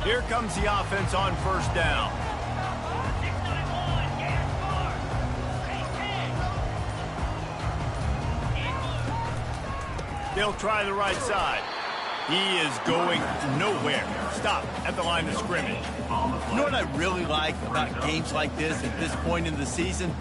Here comes the offense on first down. They'll try the right side. He is going nowhere. Stop at the line of scrimmage. You know what I really like about games like this at this point in the season?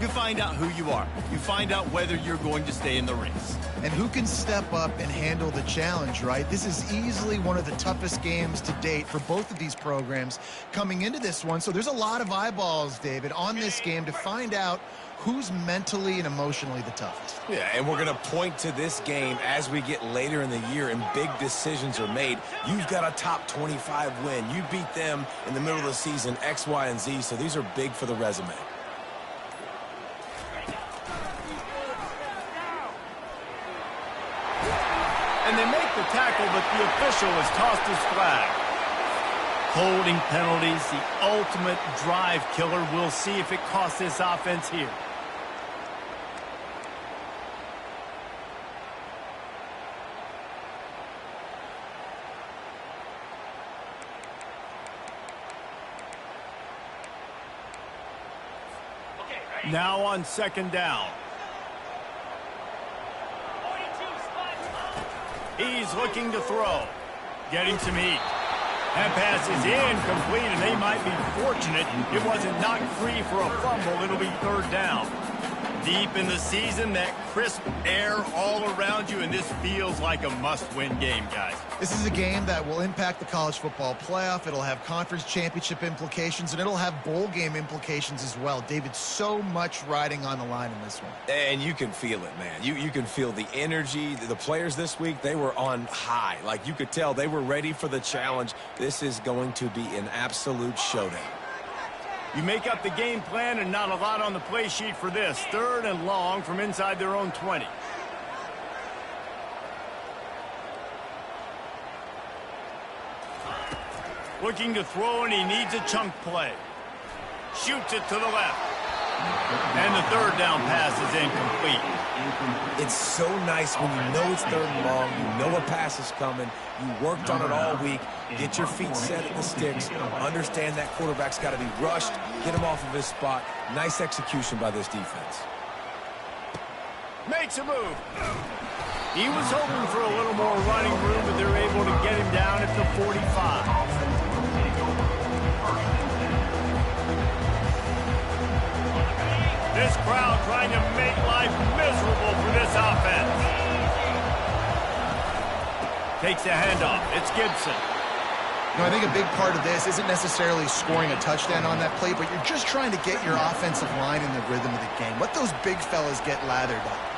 You find out who you are. You find out whether you're going to stay in the race. And who can step up and handle the challenge, right? This is easily one of the toughest games to date for both of these programs coming into this one. So there's a lot of eyeballs, David, on this game to find out who's mentally and emotionally the toughest. Yeah, and we're going to point to this game as we get later in the year and big decisions are made. You've got a top 25 win. You beat them in the middle of the season, X, Y, and Z, so these are big for the resume. And they make the tackle, but the official has tossed his flag. Holding penalties, the ultimate drive killer. We'll see if it costs this offense here. Now on second down. He's looking to throw. Getting some heat. That pass is incomplete, and they might be fortunate it wasn't knocked free for a fumble. It'll be third down. Deep in the season, that crisp air all around you, and this feels like a must-win game, guys. This is a game that will impact the college football playoff. It'll have conference championship implications, and it'll have bowl game implications as well. David, so much riding on the line in this one. And you can feel it, man. You can feel the energy. The players this week, they were on high. Like, you could tell they were ready for the challenge. This is going to be an absolute showdown. You make up the game plan and not a lot on the play sheet for this. Third and long from inside their own 20. Looking to throw, and he needs a chunk play. Shoots it to the left. And the third down pass is incomplete. It's so nice when you know it's third and long, you know a pass is coming, you worked on it all week, get your feet set at the sticks, understand that quarterback's got to be rushed, get him off of his spot. Nice execution by this defense. Makes a move. He was hoping for a little more running room, but they're able to get him down at the 45. This crowd trying to make life miserable for this offense. Takes the handoff. It's Gibson. You know, I think a big part of this isn't necessarily scoring a touchdown on that play, but you're just trying to get your offensive line in the rhythm of the game. Let those big fellas get lathered up.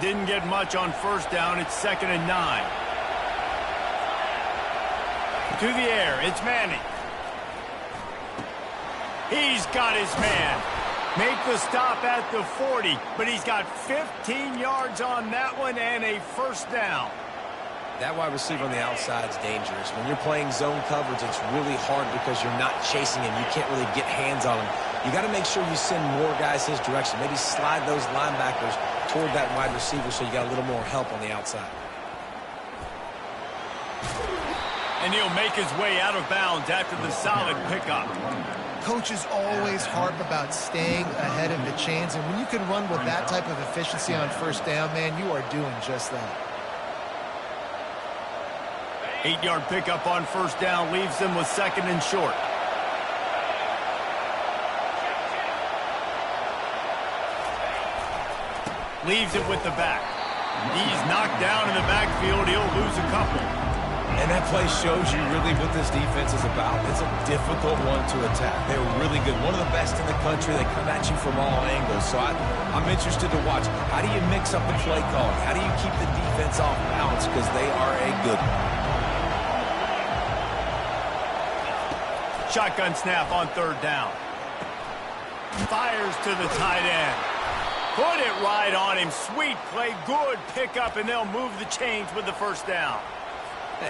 Didn't get much on first down. It's 2nd and 9. To the air. It's Manning. He's got his man. Make the stop at the 40, but he's got 15 yards on that one and a first down. That wide receiver on the outside is dangerous. When you're playing zone coverage, it's really hard because you're not chasing him. You can't really get hands on him. You got to make sure you send more guys his direction. Maybe slide those linebackers toward that wide receiver so you got a little more help on the outside. And he'll make his way out of bounds after the solid pickup. Coaches always harp about staying ahead of the chains, and when you can run with that type of efficiency on first down, man, you are doing just that. 8-yard pickup on first down leaves them with 2nd and short. Leaves it with the back. He's knocked down in the backfield. He'll lose a couple. And that play shows you really what this defense is about. It's a difficult one to attack. They're really good. One of the best in the country. They come at you from all angles. So I'm interested to watch. How do you mix up the play calling? How do you keep the defense off balance? Because they are a good one. Shotgun snap on third down. Fires to the tight end. Put it right on him. Sweet play. Good pickup, and they'll move the chains with the first down.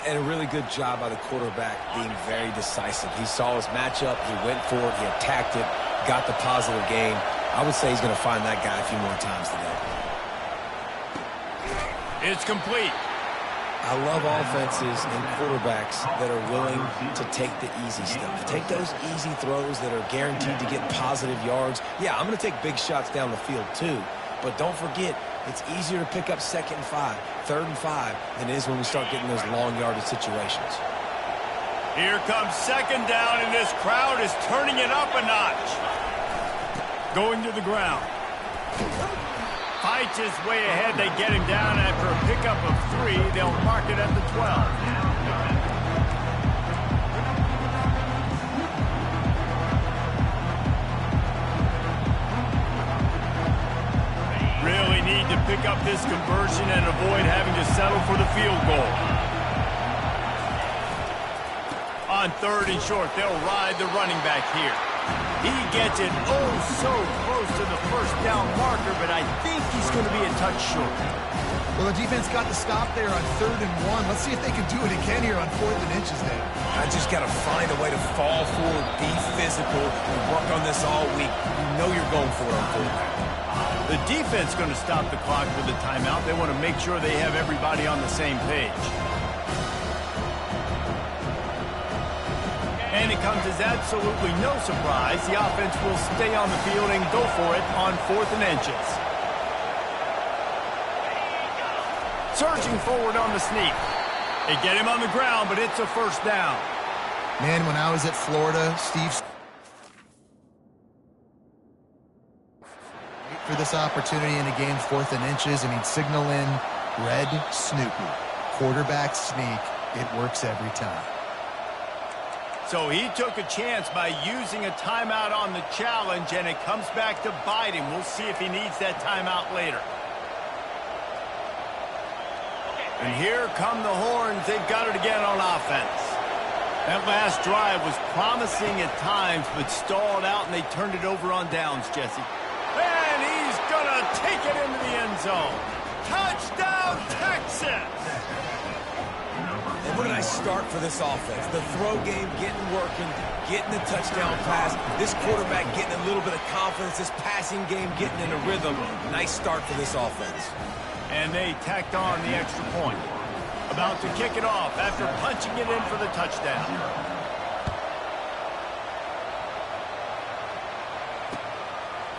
And a really good job by the quarterback being very decisive. He saw his matchup. He went for it. He attacked it. Got the positive gain. I would say he's going to find that guy a few more times today. It's complete. I love offenses and quarterbacks that are willing to take the easy stuff. Take those easy throws that are guaranteed to get positive yards. Yeah, I'm going to take big shots down the field too, but don't forget, it's easier to pick up 2nd and 5, 3rd and 5 than it is when we start getting those long yardage situations. Here comes 2nd down, and this crowd is turning it up a notch. Going to the ground. Fights his way ahead. They get him down after a pickup of 3. They'll mark it at the 12. Really need to pick up this conversion and avoid having to settle for the field goal. On 3rd and short, they'll ride the running back here. He gets it oh so close to the 1st down marker, but I think he's going to be a touch short. Well, the defense got the stop there on 3rd and 1. Let's see if they can do it again here on 4th and inches there. I just got to find a way to fall forward, be physical, and work on this all week. You know you're going for it on 4th. The defense going to stop the clock with a timeout. They want to make sure they have everybody on the same page. And it comes as absolutely no surprise. The offense will stay on the field and go for it on 4th and inches. Surging forward on the sneak. They get him on the ground, but it's a 1st down. Man, when I was at Florida, Steve, for this opportunity in a game, 4th and inches, and he'd signal in red Snoopy. Quarterback sneak. It works every time. So he took a chance by using a timeout on the challenge, and it comes back to bite him. We'll see if he needs that timeout later. And here come the horns. They've got it again on offense. That last drive was promising at times, but stalled out, and they turned it over on downs, Jesse. And he's going to take it into the end zone. Touchdown, Texas! And what a nice start for this offense. The throw game getting working, getting the touchdown pass. This quarterback getting a little bit of confidence. This passing game getting in a rhythm. Nice start for this offense. And they tacked on the extra point. About to kick it off after punching it in for the touchdown.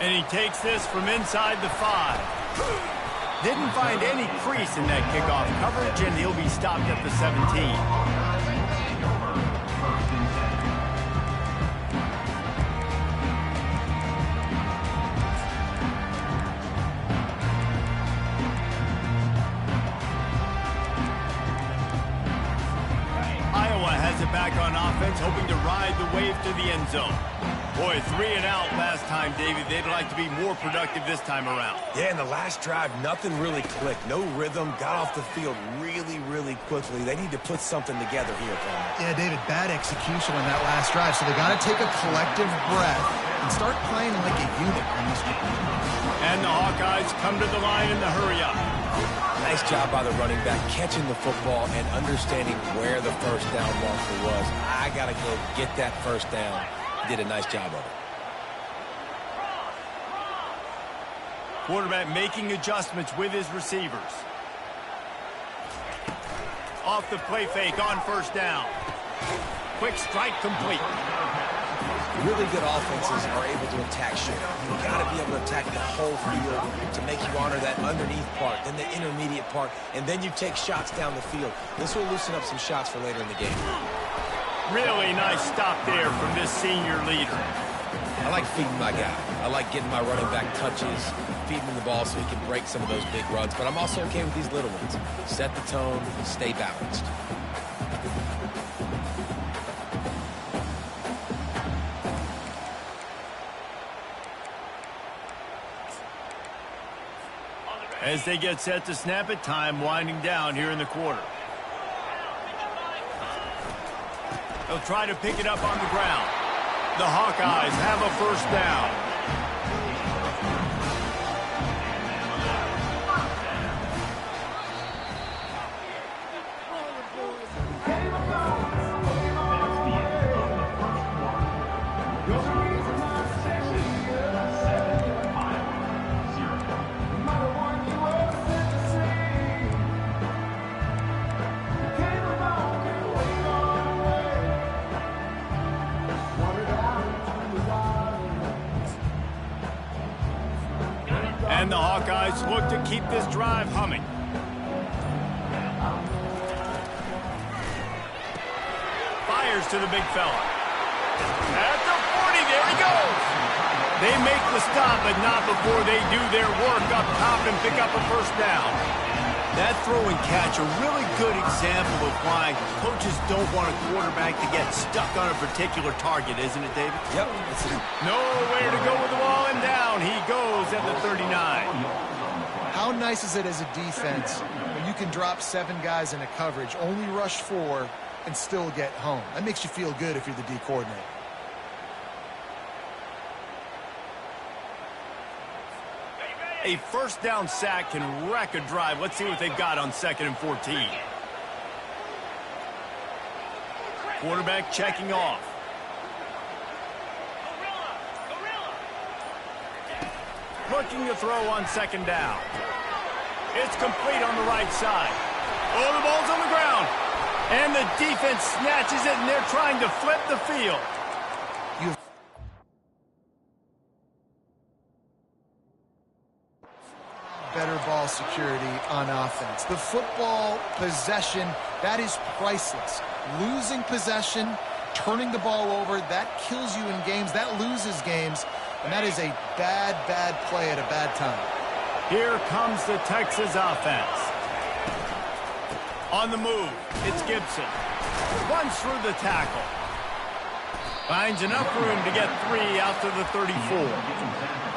And he takes this from inside the 5. Didn't find any crease in that kickoff coverage, and he'll be stopped at the 17. Iowa has it back on offense, hoping to ride the wave to the end zone. Boy, 3 and out last time, David. They'd like to be more productive this time around. Yeah, in the last drive, nothing really clicked. No rhythm, got off the field really, really quickly. They need to put something together here, Palmer. Yeah, David, bad execution on that last drive, so they got to take a collective breath and start playing like a unit on this game. And the Hawkeyes come to the line in the hurry-up. Nice job by the running back, catching the football and understanding where the 1st down marker was. I got to go get that 1st down. Did a nice job of it. Quarterback making adjustments with his receivers. Off the play fake on 1st down. Quick strike complete. Really good offenses are able to attack short. You've got to be able to attack the whole field to make you honor that underneath part, then the intermediate part, and then you take shots down the field. This will loosen up some shots for later in the game. Really nice stop there from this senior leader. I like feeding my guy. I like getting my running back touches, feeding him the ball so he can break some of those big runs. But I'm also okay with these little ones. Set the tone, stay balanced. As they get set to snap it, time winding down here in the quarter. They'll try to pick it up on the ground. The Hawkeyes have a 1st down. And the Hawkeyes look to keep this drive humming. Fires to the big fella. At the 40, there he goes. They make the stop, but not before they do their work up top and pick up a first down. That throw and catch, a really good example of why coaches don't want a quarterback to get stuck on a particular target, isn't it, David? Yep. Nowhere to go with the ball, and down he goes at the 39. How nice is it as a defense when you can drop 7 guys into coverage, only rush 4, and still get home? That makes you feel good if you're the D coordinator. A first down sack can wreck a drive. Let's see what they've got on 2nd and 14. Quarterback checking off. Looking to throw on 2nd down. It's complete on the right side. Oh, the ball's on the ground. And the defense snatches it, and they're trying to flip the field. Better ball security on offense. The football possession, that is priceless. Losing possession, turning the ball over, that kills you in games, that loses games, and that is a bad, bad play at a bad time. Here comes the Texas offense. On the move, it's Gibson. Runs through the tackle. Finds enough room to get 3 out to the 34.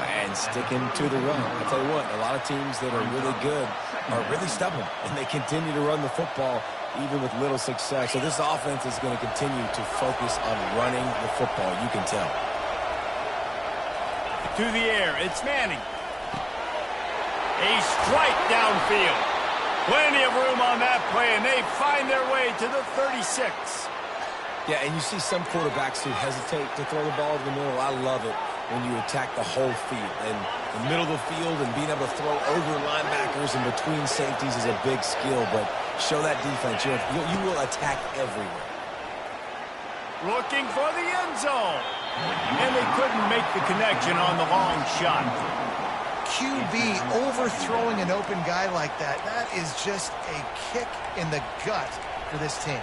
And sticking to the run. I'll tell you what, a lot of teams that are really good are really stubborn, and they continue to run the football even with little success. So this offense is going to continue to focus on running the football, you can tell. To the air, it's Manning. A strike downfield. Plenty of room on that play, and they find their way to the 36. Yeah, and you see some quarterbacks who hesitate to throw the ball to the middle. I love it when you attack the whole field. And the middle of the field and being able to throw over linebackers and between safeties is a big skill, but show that defense. You will attack everywhere. Looking for the end zone. And they couldn't make the connection on the long shot. QB overthrowing an open guy like that, that is just a kick in the gut for this team.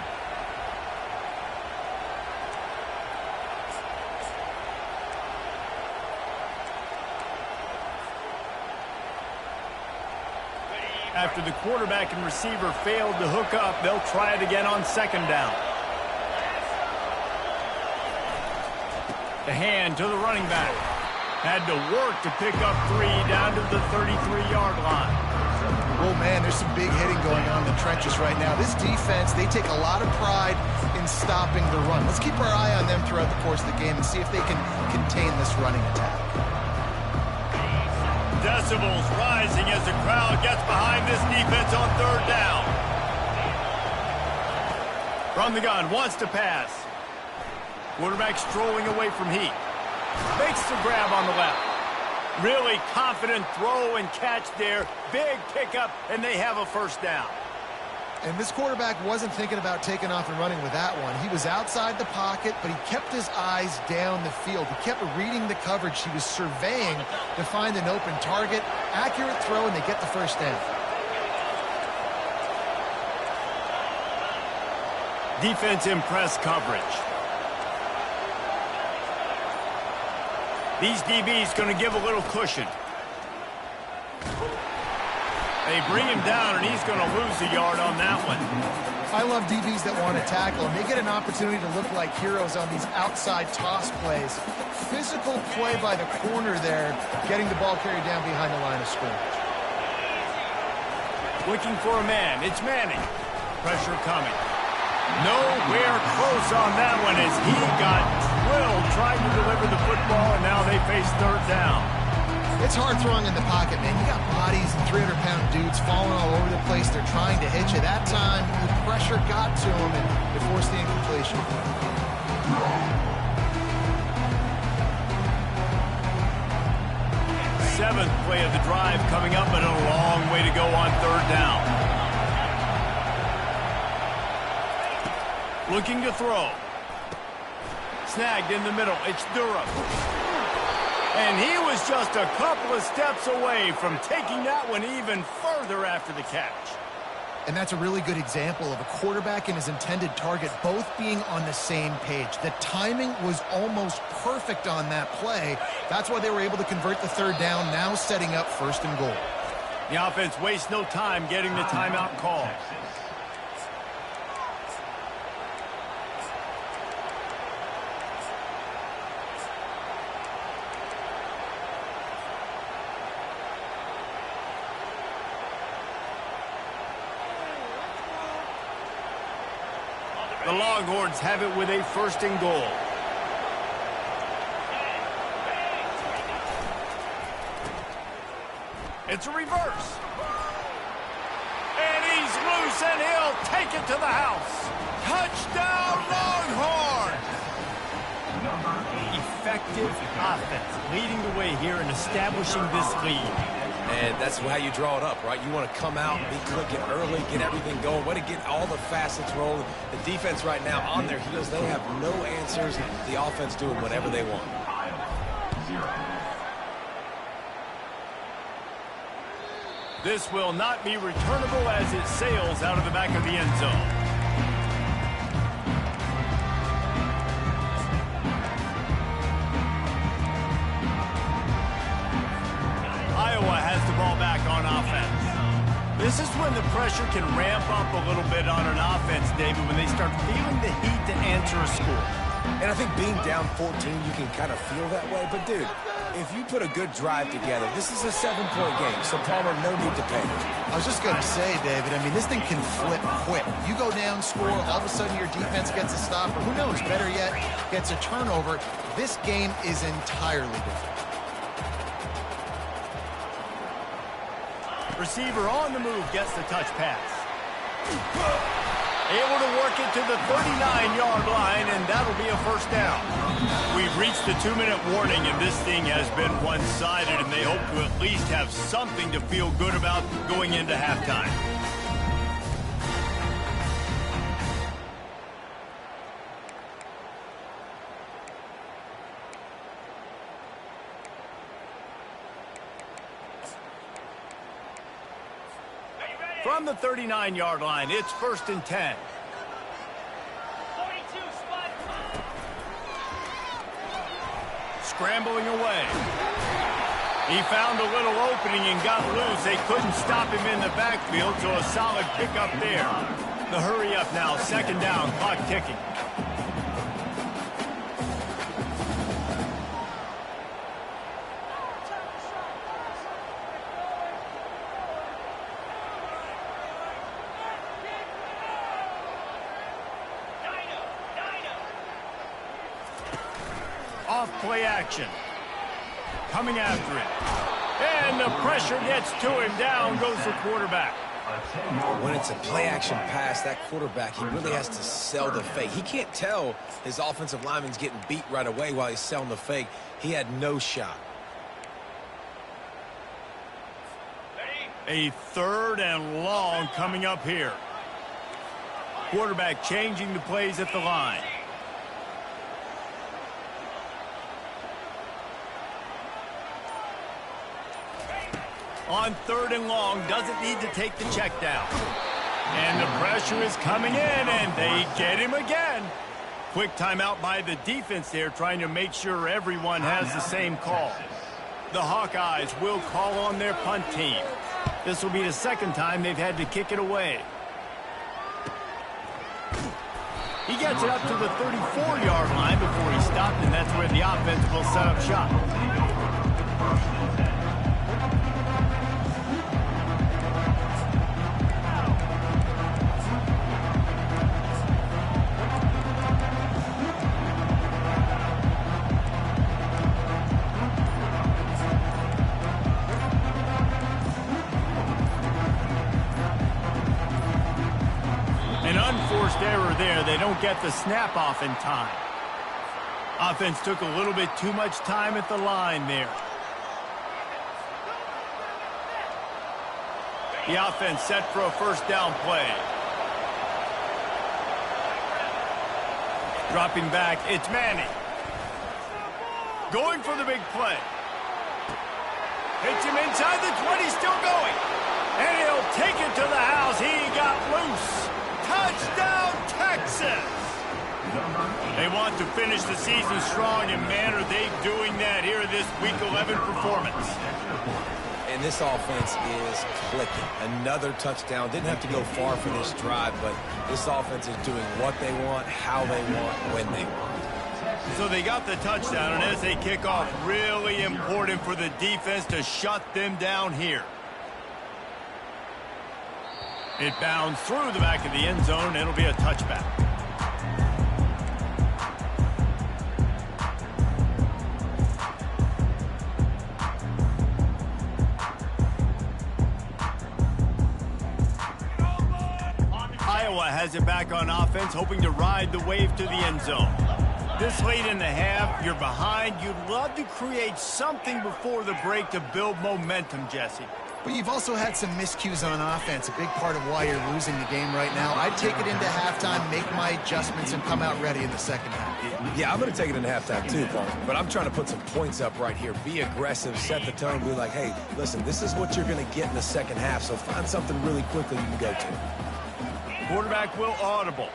After the quarterback and receiver failed to hook up, they'll try it again on 2nd down. The hand to the running back. Had to work to pick up 3 down to the 33-yard line. Oh, man, there's some big hitting going on in the trenches right now. This defense, they take a lot of pride in stopping the run. Let's keep our eye on them throughout the course of the game and see if they can contain this running attack. Decibels rising as the crowd gets behind this defense on 3rd down. From the gun, wants to pass. Quarterback strolling away from Heat. Makes the grab on the left. Really confident throw and catch there. Big pickup, and they have a first down. And this quarterback wasn't thinking about taking off and running with that one. He was outside the pocket, but he kept his eyes down the field. He kept reading the coverage. He was surveying to find an open target. Accurate throw, and they get the first down. Defense in press coverage. These DBs going to give a little cushion. They bring him down, and he's going to lose a yard on that one. I love DBs that want to tackle, and they get an opportunity to look like heroes on these outside toss plays. Physical play by the corner there, getting the ball carried down behind the line of scrimmage. Looking for a man. It's Manning. Pressure coming. Nowhere close on that one as he got drilled trying to deliver the football, and now they face 3rd down. It's hard throwing in the pocket, man. You got bodies and 300-pound dudes falling all over the place. They're trying to hit you. That time, the pressure got to him, and it forced the incompletion. 7th play of the drive coming up, but a long way to go on 3rd down. Looking to throw. Snagged in the middle. It's Durham. And he was just a couple of steps away from taking that one even further after the catch. And that's a really good example of a quarterback and his intended target both being on the same page. The timing was almost perfect on that play. That's why they were able to convert the third down, now setting up 1st and goal. The offense wastes no time getting the timeout call. The Longhorns have it with a 1st and goal. It's a reverse. And he's loose, and he'll take it to the house. Touchdown, Longhorns! Effective offense, leading the way here and establishing this lead. And that's how you draw it up, right? You want to come out and be clicking early, get everything going, way to get all the facets rolling. The defense right now on their heels, they have no answers. The offense doing whatever they want. This will not be returnable as it sails out of the back of the end zone. Iowa has the ball back on offense. This is when the pressure can ramp up a little bit on an offense, David, when they start feeling the heat to answer a score. And I think being down 14, you can kind of feel that way. But, dude, if you put a good drive together, this is a 7-point game, so Palmer, no need to panic. I was just going to say, David, I mean, this thing can flip quick. You go down, score, all of a sudden your defense gets a stop, or who knows, better yet, gets a turnover. This game is entirely different. Receiver on the move gets the touch pass. Able to work it to the 39-yard line, and that'll be a 1st down. We've reached the 2-minute warning, and this thing has been one-sided, and they hope to at least have something to feel good about going into halftime. From the 39-yard line, it's 1st and 10. Scrambling away. He found a little opening and got loose. They couldn't stop him in the backfield, so a solid pickup there. The hurry up now, 2nd down, clock ticking. Play action. Coming after it. And the pressure gets to him. Down goes the quarterback. When it's a play-action pass, that quarterback, he really has to sell the fake. He can't tell his offensive lineman's getting beat right away while he's selling the fake. He had no shot. A 3rd and long coming up here. Quarterback changing the plays at the line. On 3rd and long, doesn't need to take the check down. And the pressure is coming in, and they get him again. Quick timeout by the defense there, trying to make sure everyone has the same call. The Hawkeyes will call on their punt team. This will be the 2nd time they've had to kick it away. He gets it up to the 34-yard line before he stopped, and that's where the offense will set up shop. Error there. They don't get the snap off in time. Offense took a little bit too much time at the line there. The offense set for a 1st down play. Dropping back, it's Manning. Going for the big play. Hits him inside the 20, still going. And he'll take it to the house. He got loose. Touchdown, Texas! They want to finish the season strong, and man, are they doing that here in this Week 11 performance. And this offense is clicking. Another touchdown. Didn't have to go far for this drive, but this offense is doing what they want, how they want, when they want. So they got the touchdown, and as they kick off, really important for the defense to shut them down here. It bounds through the back of the end zone, and it'll be a touchback. Iowa has it back on offense, hoping to ride the wave to the end zone. This late in the half, you're behind. You'd love to create something before the break to build momentum, Jesse. But you've also had some miscues on offense, a big part of why you're losing the game right now. I'd take it into halftime, make my adjustments, and come out ready in the second half. Yeah, I'm going to take it into halftime too, Paul. But I'm trying to put some points up right here. Be aggressive, set the tone, be like, hey, listen, this is what you're going to get in the second half, so find something really quickly you can go to. Quarterback will audible.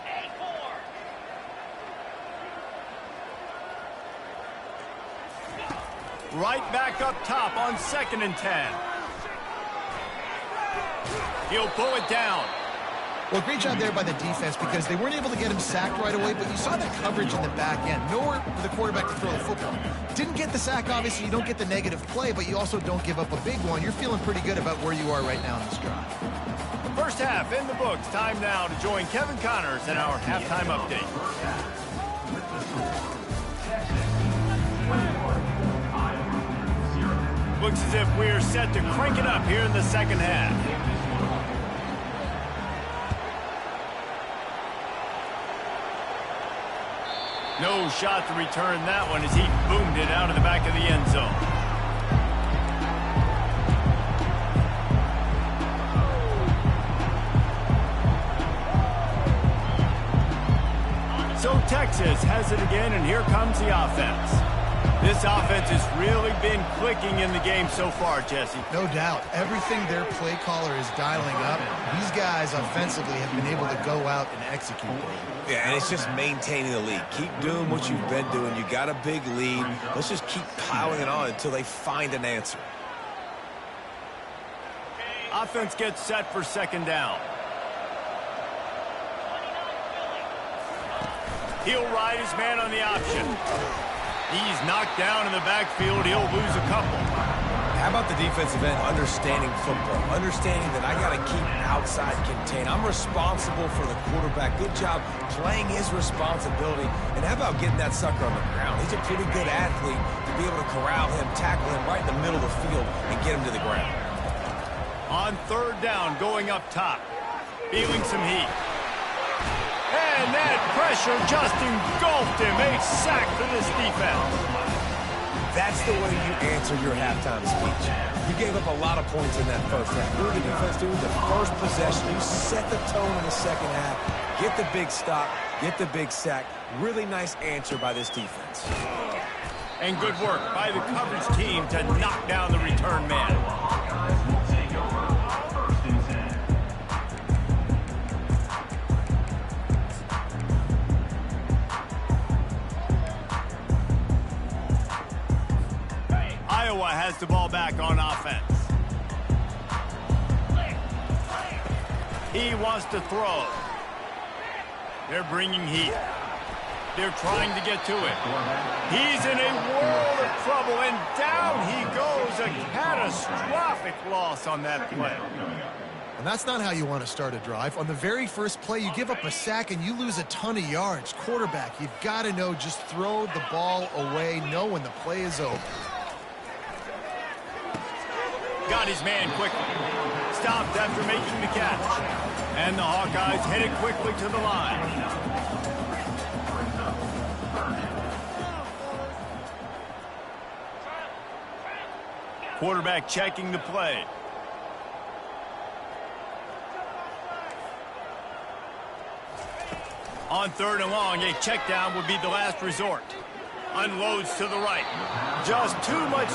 Right back up top on 2nd and 10. He'll pull it down. Well, great job there by the defense because they weren't able to get him sacked right away, but you saw the coverage in the back end. Nowhere for the quarterback to throw the football. Didn't get the sack, obviously. You don't get the negative play, but you also don't give up a big one. You're feeling pretty good about where you are right now in this drive. First half in the books. Time now to join Kevin Connors in our halftime update. Looks as if we're set to crank it up here in the second half. No shot to return that one as he boomed it out of the back of the end zone. So Texas has it again, and here comes the offense. This offense has really been clicking in the game so far, Jesse. No doubt. Everything their play caller is dialing up, these guys offensively have been able to go out and execute. Yeah, and it's just maintaining the lead. Keep doing what you've been doing. You got a big lead. Let's just keep piling it on until they find an answer. Offense gets set for 2nd down. He'll ride his man on the option. He's knocked down in the backfield. He'll lose a couple. How about the defensive end understanding football, understanding that I got to keep outside contained. I'm responsible for the quarterback. Good job playing his responsibility. And how about getting that sucker on the ground? He's a pretty good athlete to be able to corral him, tackle him right in the middle of the field, and get him to the ground. On 3rd down, going up top. Feeling some heat. And that pressure just engulfed him. A sack for this defense. That's the way you answer your halftime speech. You gave up a lot of points in that first half. What did the defense do? The first possession, you set the tone in the second half. Get the big stop, get the big sack. Really nice answer by this defense. And good work by the coverage team to knock down the return man. Iowa has the ball back on offense. He wants to throw. They're bringing heat. They're trying to get to it. He's in a world of trouble, and down he goes. A catastrophic loss on that play. And that's not how you want to start a drive. On the very first play, you give up a sack and you lose a ton of yards. Quarterback, you've got to know, just throw the ball away. Know when the play is over. Got his man quickly. Stopped after making the catch. And the Hawkeyes headed quickly to the line. Quarterback checking the play. On 3rd and long, a check down would be the last resort. Unloads to the right. Just too much.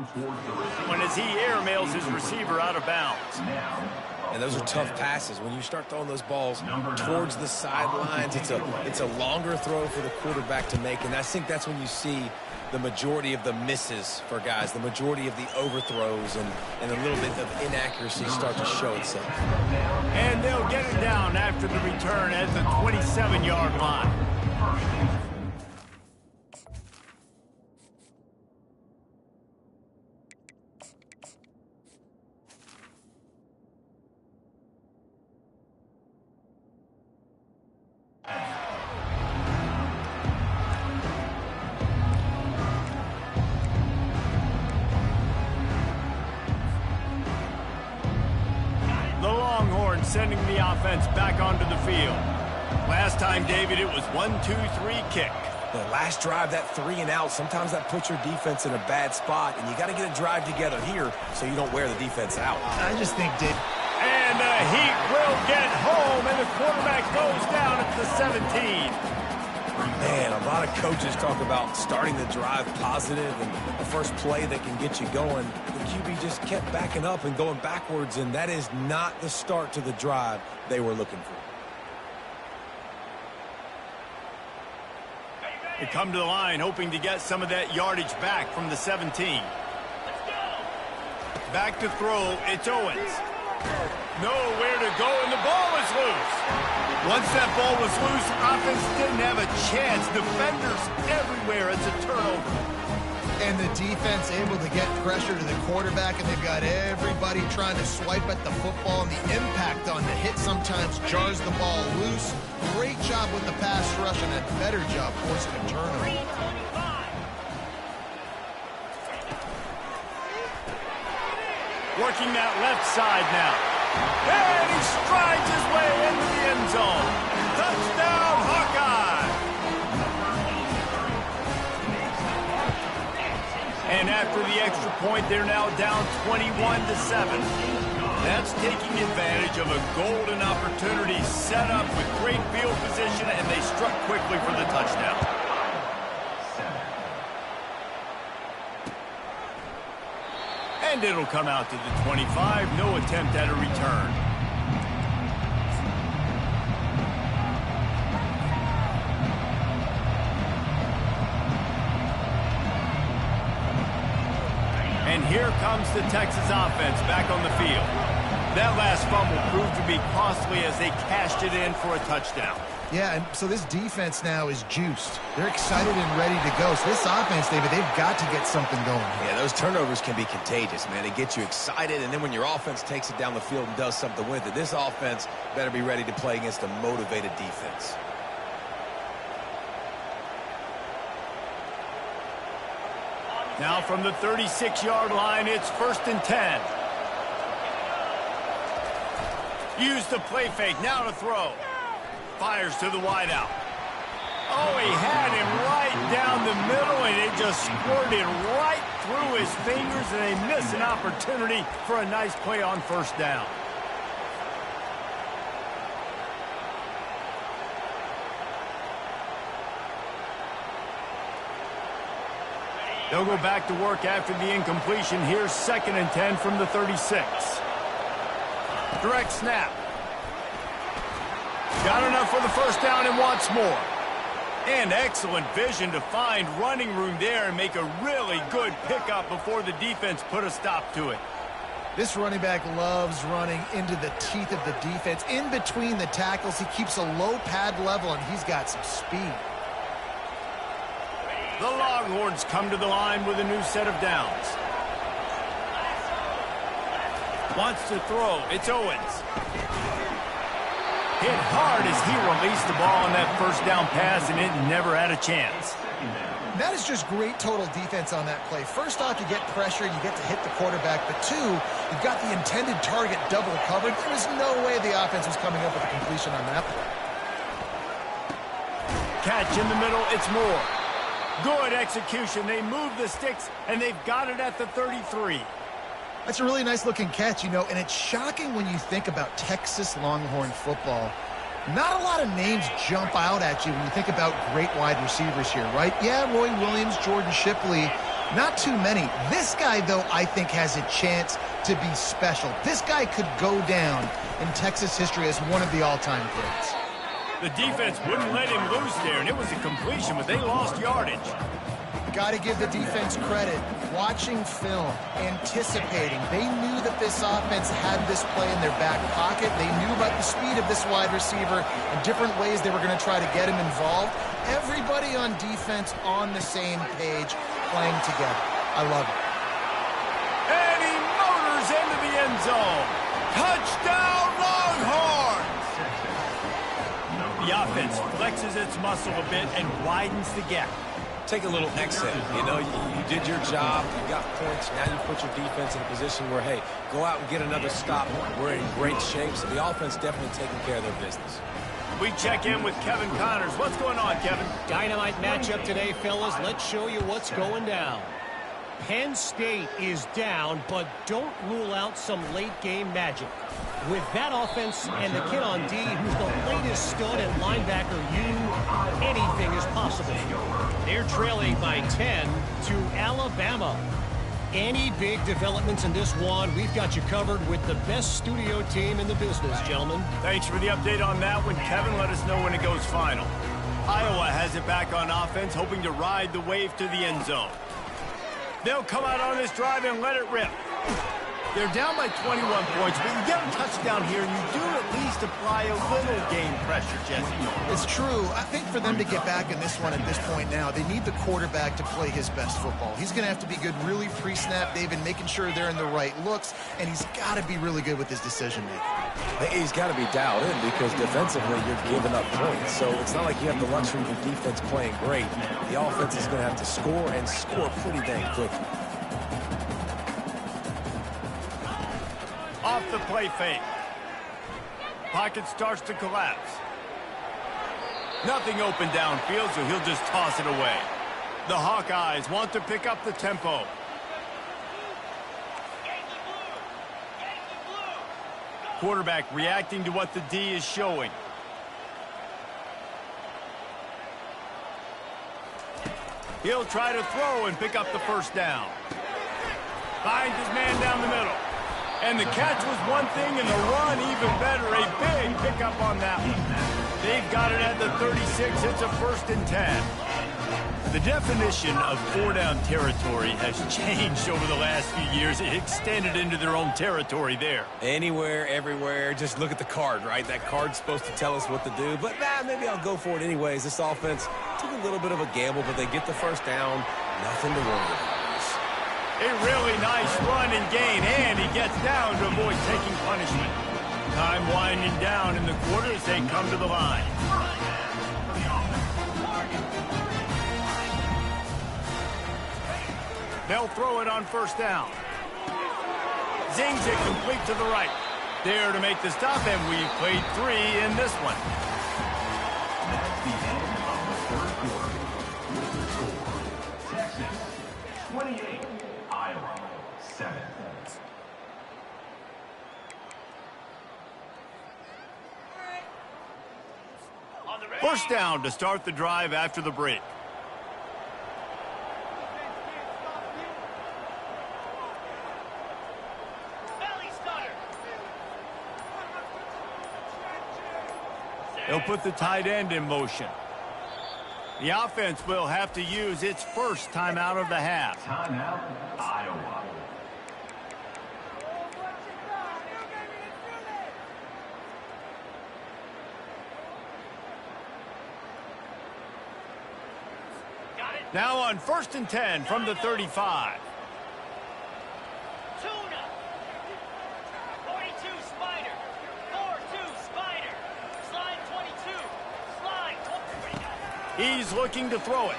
When as he airmails his receiver out of bounds. And those are tough passes. When you start throwing those balls towards the sidelines, it's a longer throw for the quarterback to make. And I think that's when you see the majority of the misses for guys, the majority of the overthrows and a little bit of inaccuracy start to show itself. And they'll get it down after the return at the 27-yard line. Sending the offense back onto the field. Last time, David, it was 1-2-3 kick. The last drive, that 3 and out, sometimes that puts your defense in a bad spot, and you got to get a drive together here so you don't wear the defense out. I just think, Dave. And the Heat will get home, and the quarterback goes down at the 17. Man, a lot of coaches talk about starting the drive positive and the first play that can get you going. The QB just kept backing up and going backwards, and that is not the start to the drive they were looking for. They come to the line hoping to get some of that yardage back from the 17. Back to throw, it's Owens. Nowhere to go, and the ball is loose. Once that ball was loose, offense didn't have a chance. Defenders everywhere. It's a turnover. And the defense able to get pressure to the quarterback, and they've got everybody trying to swipe at the football, and the impact on the hit sometimes jars the ball loose. Great job with the pass rush, and a better job forcing a turnover. Working that left side now. And he strides his way into the end zone. Touchdown, Hawkeye! And after the extra point, they're now down 21-7. That's taking advantage of a golden opportunity set up with great field position, and they struck quickly for the touchdown. And it'll come out to the 25. No attempt at a return. And here comes the Texas offense back on the field. That last fumble proved to be costly as they cashed it in for a touchdown. Yeah, and so this defense now is juiced. They're excited and ready to go. So this offense, David, they've got to get something going. Yeah, those turnovers can be contagious, man. They get you excited, and then when your offense takes it down the field and does something with it, this offense better be ready to play against a motivated defense. Now from the 36-yard line, it's 1st and 10. Use the play fake, now to throw. Fires to the wideout. Oh, he had him right down the middle, and it just squirted right through his fingers, and they miss an opportunity for a nice play on 1st down. They'll go back to work after the incompletion. Here's 2nd and 10 from the 36. Direct snap. Got enough for the 1st down and wants more. And excellent vision to find running room there and make a really good pickup before the defense put a stop to it. This running back loves running into the teeth of the defense. In between the tackles, he keeps a low pad level, and he's got some speed. The Longhorns come to the line with a new set of downs. Wants to throw. It's Owens. Hit hard as he released the ball on that 1st down pass, and it never had a chance. That is just great total defense on that play. First off, you get pressure and you get to hit the quarterback. But 2, you've got the intended target double covered. There was no way the offense was coming up with a completion on that play. Catch in the middle. It's Moore. Good execution. They move the sticks, and they've got it at the 33. That's a really nice-looking catch, you know, and it's shocking when you think about Texas Longhorn football. Not a lot of names jump out at you when you think about great wide receivers here, right? Yeah, Roy Williams, Jordan Shipley, Not too many. This guy, though, I think has a chance to be special. This guy could go down in Texas history as one of the all-time greats. The defense wouldn't let him loose there, and it was a completion, but they lost yardage. Got to give the defense credit. Watching film, anticipating. They knew that this offense had this play in their back pocket. They knew about the speed of this wide receiver and different ways they were going to try to get him involved. Everybody on defense on the same page, playing together. I love it. And he motors into the end zone. Touchdown, Longhorns! The offense flexes its muscle a bit and widens the gap. Take a little exit. You know, you did your job. You got points. Now you put your defense in a position where, hey, go out and get another stop. We're in great shape, so the offense definitely taking care of their business. We check in with Kevin Connors. What's going on, Kevin? Dynamite matchup today, fellas. Let's show you what's going down. Penn State is down, but don't rule out some late-game magic. With that offense and the kid on D, who's the latest stud at linebacker, anything is possible. They're trailing by 10 to Alabama. Any big developments in this one, we've got you covered with the best studio team in the business, gentlemen. Thanks for the update on that one, Kevin. Let us know when it goes final. Iowa has it back on offense, hoping to ride the wave to the end zone. They'll come out on this drive and let it rip. They're down by 21 points, but you get a touchdown here, and you do at least apply a little game pressure, Jesse. It's true. I think for them to get back in this one at this point now, they need the quarterback to play his best football. He's going to have to be good really pre-snap, David, making sure they're in the right looks, and he's got to be really good with his decision-making. He's got to be dialed in because defensively you're giving up points. So it's not like you have the luxury of your defense playing great. The offense is going to have to score and score pretty dang quickly. Off the play fake. Pocket starts to collapse. Nothing open downfield, so he'll just toss it away. The Hawkeyes want to pick up the tempo. Quarterback reacting to what the D is showing. He'll try to throw and pick up the first down. Finds his man down the middle. And the catch was one thing, and the run even better. A big pickup on that one. They've got it at the 36. It's a 1st and 10. The definition of 4-down territory has changed over the last few years. It extended into their own territory there. Anywhere, everywhere. Just look at the card, right? That card's supposed to tell us what to do. But, maybe I'll go for it anyways. This offense took a little bit of a gamble, but they get the first down. Nothing to worry about. A really nice run and gain, and he gets down to avoid taking punishment. Time winding down in the quarter as they come to the line. They'll throw it on 1st down. Zings it complete to the right. There to make the stop, and we've played 3 in this one. That's the end of the 3rd quarter. Texas 28. Iowa 7. First down to start the drive after the break. They'll put the tight end in motion. The offense will have to use its first timeout of the half. Timeout, Iowa. Now on 1st and 10 from the 35. Tuna. 42 Spider. 4-2 Spider. Slide 22. Slide 20. He's looking to throw it.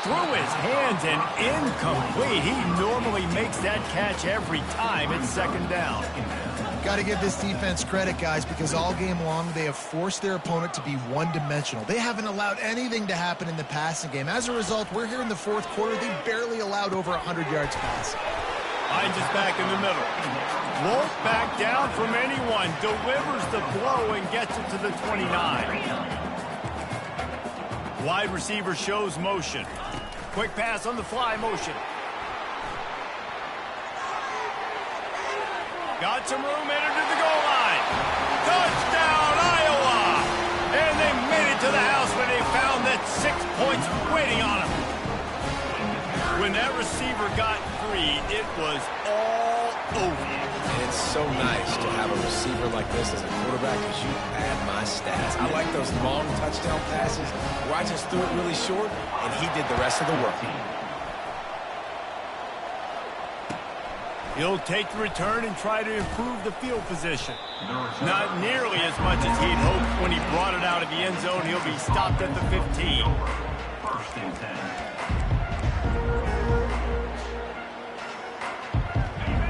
Through his hands and incomplete. He normally makes that catch every time. It's 2nd down. Got to give this defense credit, guys, because all game long they have forced their opponent to be one-dimensional. They haven't allowed anything to happen in the passing game. As a result, we're here in the 4th quarter. They barely allowed over 100 yards passing. Finds us back in the middle. Won't back down from anyone. Delivers the blow and gets it to the 29. Wide receiver shows motion. Quick pass on the fly motion. Got some room, entered to the goal line. Touchdown, Iowa! And they made it to the house when they found that 6 points waiting on them. When that receiver got free, it was all over. And it's so nice to have a receiver like this as a quarterback because you pad my stats. I like those long touchdown passes where I just threw it really short and he did the rest of the work. He'll take the return and try to improve the field position. Not nearly as much as he'd hoped when he brought it out of the end zone. He'll be stopped at the 15. First and 10.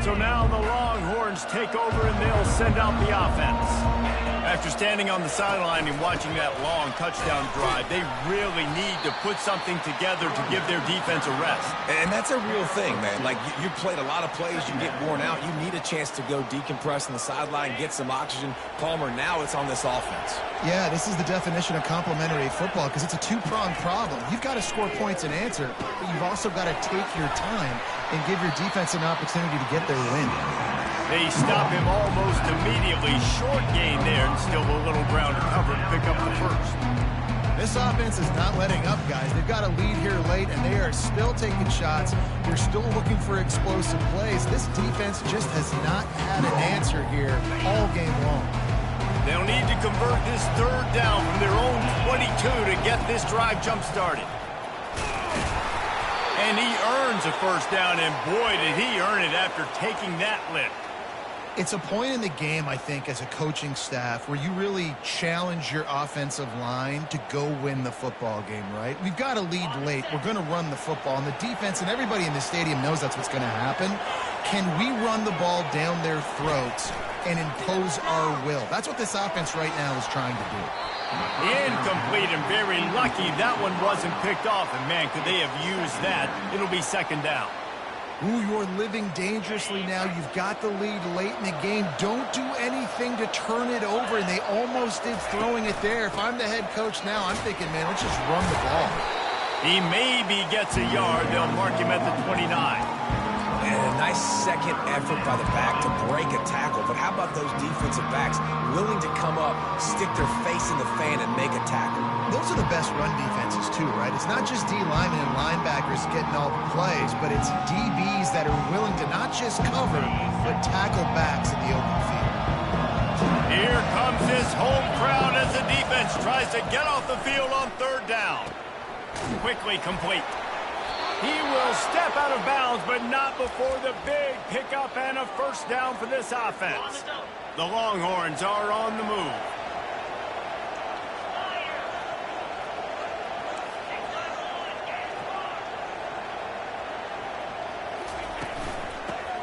So now the Longhorns take over and they'll send out the offense. After standing on the sideline and watching that long touchdown drive, they really need to put something together to give their defense a rest. And that's a real thing, man. Like, you played a lot of plays, you get worn out, you need a chance to go decompress on the sideline, get some oxygen. Palmer, now it's on this offense. Yeah, this is the definition of complementary football because it's a two-pronged problem. You've got to score points and answer, but you've also got to take your time and give your defense an opportunity to get their win. They stop him almost immediately. Short gain there, and still a little ground to cover to pick up the first. This offense is not letting up, guys. They've got a lead here late, and they are still taking shots. They're still looking for explosive plays. This defense just has not had an answer here all game long. They'll need to convert this third down from their own 22 to get this drive jump-started. And he earns a first down, and boy, did he earn it after taking that lift. It's a point in the game, I think, as a coaching staff where you really challenge your offensive line to go win the football game, right? We've got a lead late. We're going to run the football, and the defense and everybody in the stadium knows that's what's going to happen. Can we run the ball down their throats and impose our will? That's what this offense right now is trying to do. Incomplete, and very lucky that one wasn't picked off. And, man, could they have used that? It'll be second down. Ooh, you're living dangerously now. You've got the lead late in the game. Don't do anything to turn it over, and they almost did throwing it there. If I'm the head coach now, I'm thinking, man, let's just run the ball. He maybe gets a yard. They'll mark him at the 29. And a nice second effort by the back to break a tackle. But how about those defensive backs willing to come up, stick their face in the fan, and make a tackle? Those are the best run defenses, too, right? It's not just D linemen and linebackers getting all the plays, but it's DBs that are willing to not just cover, but tackle backs in the open field. Here comes this home crowd as the defense tries to get off the field on third down. Quickly complete. He will step out of bounds, but not before the big pickup and a first down for this offense. The Longhorns are on the move.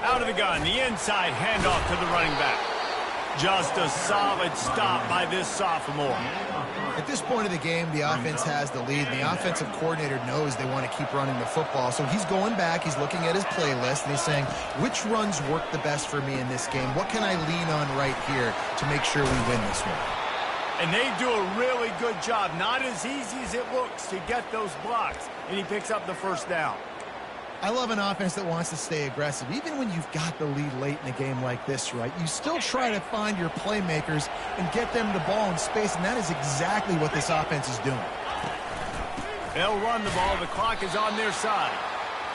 Out of the gun, the inside handoff to the running back. Just a solid stop by this sophomore. At this point of the game, the offense has the lead, and the offensive coordinator knows they want to keep running the football. So he's going back, he's looking at his playlist, and he's saying, which runs work the best for me in this game? What can I lean on right here to make sure we win this one? And they do a really good job. Not as easy as it looks to get those blocks. And he picks up the first down. I love an offense that wants to stay aggressive. Even when you've got the lead late in a game like this, right, you still try to find your playmakers and get them the ball in space, and that is exactly what this offense is doing. They'll run the ball. The clock is on their side.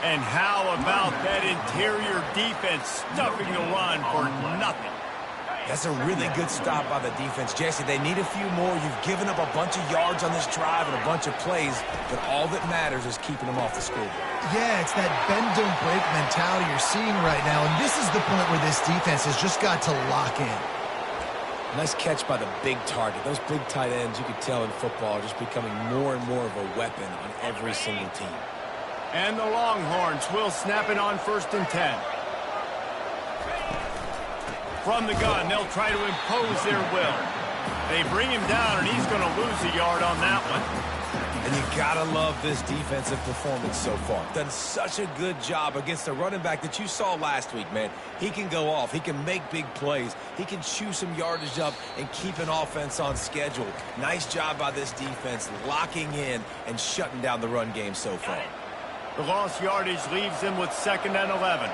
And how about that interior defense stuffing the run for nothing? That's a really good stop by the defense. Jesse, they need a few more. You've given up a bunch of yards on this drive and a bunch of plays, but all that matters is keeping them off the scoreboard. Yeah, it's that bend, don't break mentality you're seeing right now, and this is the point where this defense has just got to lock in. Nice catch by the big target. Those big tight ends, you could tell in football, are just becoming more and more of a weapon on every single team. And the Longhorns will snap it on 1st and 10. From the gun, they'll try to impose their will. They bring him down, and he's going to lose a yard on that one. And you gotta love this defensive performance so far. Done such a good job against the running back that you saw last week, man. He can go off. He can make big plays. He can chew some yardage up and keep an offense on schedule. Nice job by this defense locking in and shutting down the run game so far. The lost yardage leaves them with 2nd and 11.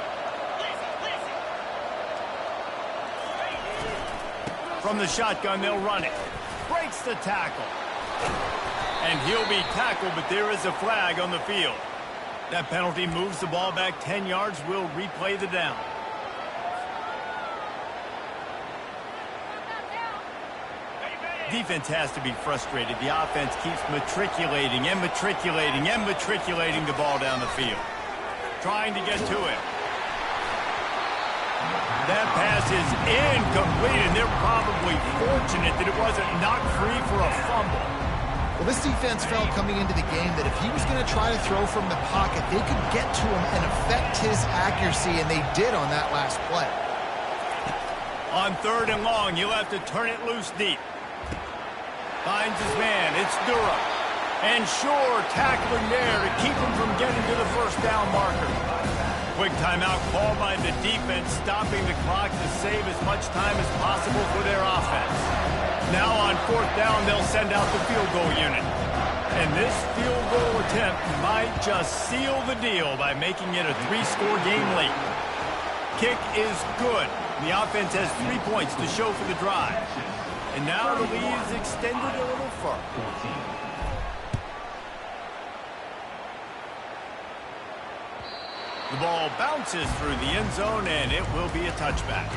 From the shotgun, they'll run it. Breaks the tackle. And he'll be tackled, but there is a flag on the field. That penalty moves the ball back 10 yards. We'll replay the down. Defense has to be frustrated. The offense keeps matriculating and matriculating and matriculating the ball down the field. Trying to get to it. That pass is incomplete, and they're probably fortunate that it wasn't knocked free for a fumble. Well, this defense felt coming into the game that if he was going to try to throw from the pocket, they could get to him and affect his accuracy, and they did on that last play. On 3rd and long, you'll have to turn it loose deep. Finds his man. It's Durham. And Shore tackling there to keep him from getting to the 1st down marker. Quick timeout called by the defense, stopping the clock to save as much time as possible for their offense. Now on 4th down, they'll send out the field goal unit. And this field goal attempt might just seal the deal by making it a 3-score game late. Kick is good. The offense has 3 points to show for the drive. And now the lead is extended a little further. The ball bounces through the end zone, and it will be a touchback.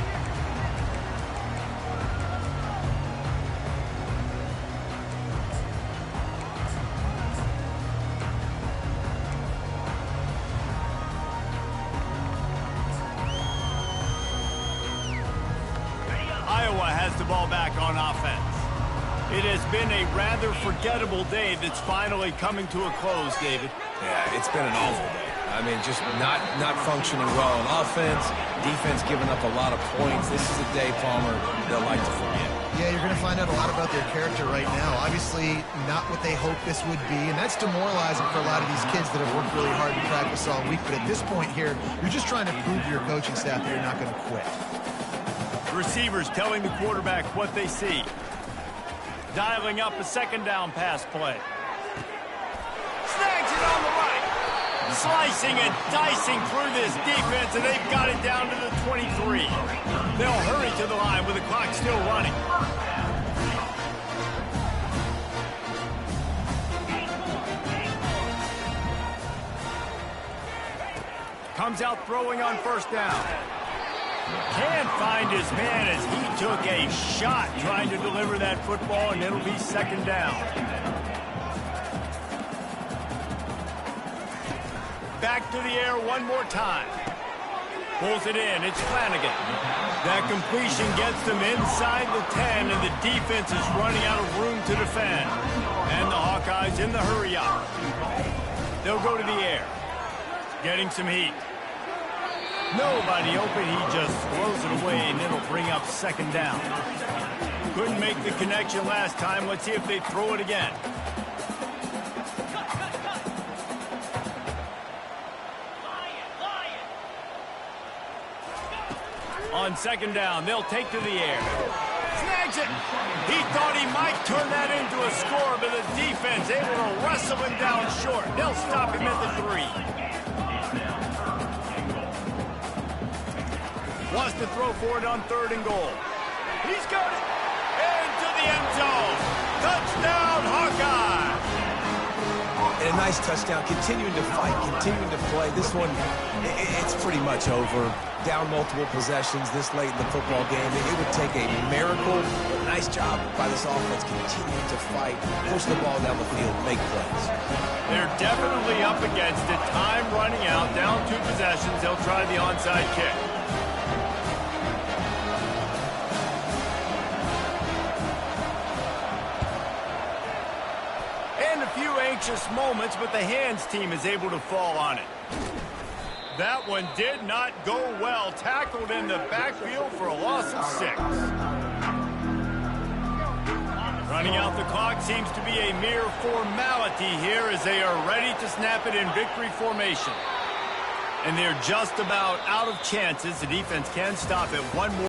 Iowa has the ball back on offense. It has been a rather forgettable day that's finally coming to a close, David. Yeah, it's been an awful day. I mean, just not functioning well on offense, defense giving up a lot of points. This is a day, Palmer, they'll like to forget. Yeah, you're going to find out a lot about their character right now. Obviously, not what they hoped this would be, and that's demoralizing for a lot of these kids that have worked really hard in practice all week. But at this point here, you're just trying to prove to your coaching staff that you're not going to quit. Receivers telling the quarterback what they see. Dialing up a 2nd down pass play. Snags it on the right. Slicing and dicing through this defense, and they've got it down to the 23. They'll hurry to the line with the clock still running. Comes out throwing on 1st down. Can't find his man as he took a shot trying to deliver that football, and it'll be 2nd down. Back to the air one more time. Pulls it in. It's Flanagan. That completion gets them inside the 10, and the defense is running out of room to defend. And the Hawkeyes in the hurry-up. They'll go to the air. Getting some heat. Nobody open. He just throws it away, and it'll bring up 2nd down. Couldn't make the connection last time. Let's see if they throw it again. On 2nd down, they'll take to the air. Snags it. He thought he might turn that into a score, but the defense able to wrestle him down short. They'll stop him at the 3. Wants to throw for it on 3rd and goal. He's got it. Into the end zone. Touchdown, Hawkeye. And a nice touchdown. Continuing to fight, continuing to play. This one, it's pretty much over. Down multiple possessions this late in the football game. It would take a miracle. Nice job by this offense continuing to fight, push the ball down the field, make plays. They're definitely up against it. Time running out. Down 2 possessions. They'll try the onside kick. And a few anxious moments, but the hands team is able to fall on it. That one did not go well. Tackled in the backfield for a loss of 6. Running out the clock seems to be a mere formality here as they are ready to snap it in victory formation. And they're just about out of chances. The defense can stop it one more.